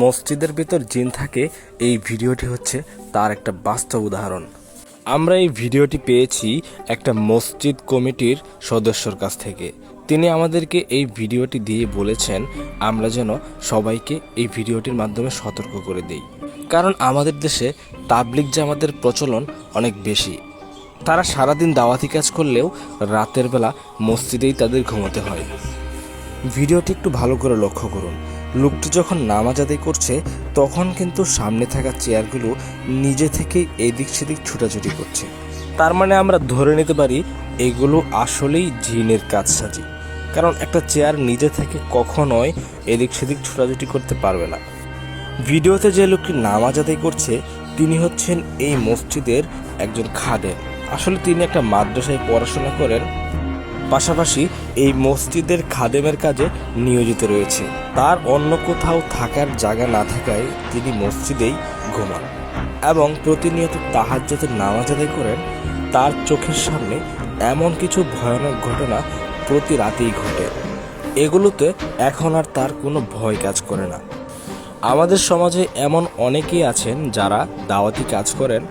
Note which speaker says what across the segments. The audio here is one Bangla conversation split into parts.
Speaker 1: মসজিদের ভিতর জিন থাকে, এই ভিডিওটি হচ্ছে তার একটা বাস্তব উদাহরণ। আমরা এই ভিডিওটি পেয়েছি একটা মসজিদ কমিটির সদস্যর কাছ থেকে। তিনি আমাদেরকে এই ভিডিওটি দিয়ে বলেছেন আমরা যেন সবাইকে এই ভিডিওটির মাধ্যমে সতর্ক করে দেই, কারণ আমাদের দেশে তাবলিগ জামাতের প্রচলন অনেক বেশি। তারা সারাদিন দাওয়াতি কাজ করলেও রাতের বেলা মসজিদেই তাদের ঘুমোতে হয়। ভিডিওটি একটু ভালো করে লক্ষ্য করুন। লোকটি যখন নামাজ আদায় করছে তখন কিন্তু সামনে থাকা চেয়ারগুলো নিজে থেকেই এদিক সেদিক ছুটাছুটি করছে। তার মানে আমরা ধরে নিতে পারি এগুলো আসলেই জিনের কাজসাজি, কারণ একটা চেয়ার নিজে থেকে কখনোই এদিক সেদিক ছুটাছুটি করতে পারবে না। ভিডিওতে যে লোকটি নামাজ আদায় করছে তিনি হচ্ছেন এই মসজিদের একজন খাদেম। আসলে তিনি একটা মাদ্রাসায় পড়াশোনা করেন, পাশাপাশি এই মসজিদের খাদেমের কাজে নিয়োজিত রয়েছে। তার অন্য কোথাও থাকার জায়গা না থাকায় তিনি মসজিদেই ঘুমান এবং প্রতিনিয়ত তাহাজ্জুদের নামাজ আদায় করেন। তার চোখের সামনে এমন কিছু ভয়ানক ঘটনা প্রতি রাতেই ঘটে, এগুলোতে এখন আর তার কোনো ভয় কাজ করে না। আমাদের সমাজে এমন অনেকেই আছেন যারা দাওয়াতি কাজ করেন,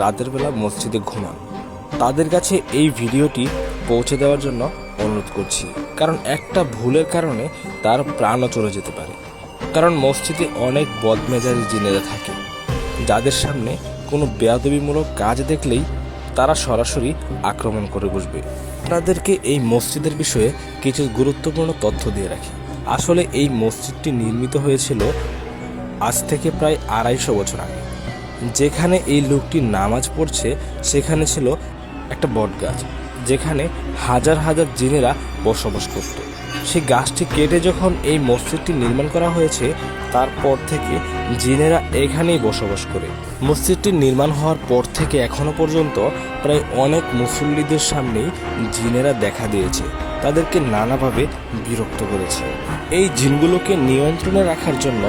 Speaker 1: রাতের বেলা মসজিদে ঘুমান। তাদের কাছে এই ভিডিওটি পৌঁছে দেওয়ার জন্য অনুরোধ করছি, কারণ একটা ভুলের কারণে তার প্রাণও চলে যেতে পারে। কারণ মসজিদে অনেক বদমেজাজি জিনেরা থাকে, যাদের সামনে কোনো বেয়াদবিমূলক কাজ দেখলেই তারা সরাসরি আক্রমণ করে বসবে। আপনাদেরকে এই মসজিদের বিষয়ে কিছু গুরুত্বপূর্ণ তথ্য দিয়ে রাখি। আসলে এই মসজিদটি নির্মিত হয়েছিল আজ থেকে প্রায় 250 বছর আগে। যেখানে এই লোকটি নামাজ পড়ছে সেখানে ছিল একটা বট গাছ, যেখানে হাজার হাজার জিনেরা বসবাস করত। সেই গাছটি কেটে যখন এই মসজিদটি নির্মাণ করা হয়েছে তারপর থেকে জিনেরা এখানেই বসবাস করে। মসজিদটি নির্মাণ হওয়ার পর থেকে এখনো পর্যন্ত প্রায় অনেক মুসল্লিদের সামনেই জিনেরা দেখা দিয়েছে, তাদেরকে নানাভাবে বিরক্ত করেছে। এই জিনগুলোকে নিয়ন্ত্রণে রাখার জন্য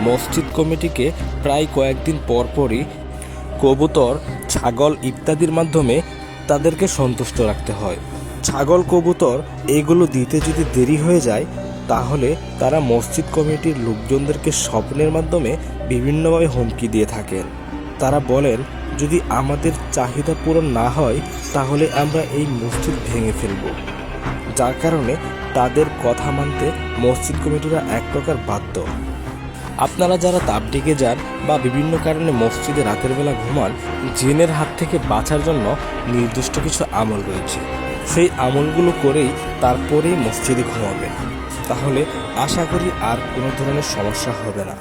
Speaker 1: মসজিদ কমিটিকে প্রায় কয়েকদিন পরপরই কবুতর, ছাগল ইত্যাদির মাধ্যমে তাদেরকে সন্তুষ্ট রাখতে হয়। ছাগল, কবুতর এগুলো দিতে যদি দেরি হয়ে যায় তাহলে তারা মসজিদ কমিটির লোকজনদেরকে স্বপ্নের মাধ্যমে বিভিন্নভাবে হুমকি দিয়ে থাকেন। তারা বলেন যদি আমাদের চাহিদা পূরণ না হয় তাহলে আমরা এই মসজিদ ভেঙে ফেলব। যার কারণে তাদের কথা মানতে মসজিদ কমিটিরা এক প্রকার বাধ্য। আপনারা যারা তাবলিগে যান বা বিভিন্ন কারণে মসজিদে রাতের বেলা ঘুমান, জিনের হাত থেকে বাঁচার জন্য নির্দিষ্ট কিছু আমল রয়েছে। সেই আমলগুলো করেই তারপরেই মসজিদে ঘুমাবেন, তাহলে আশা করি আর কোনো ধরনের সমস্যা হবে না।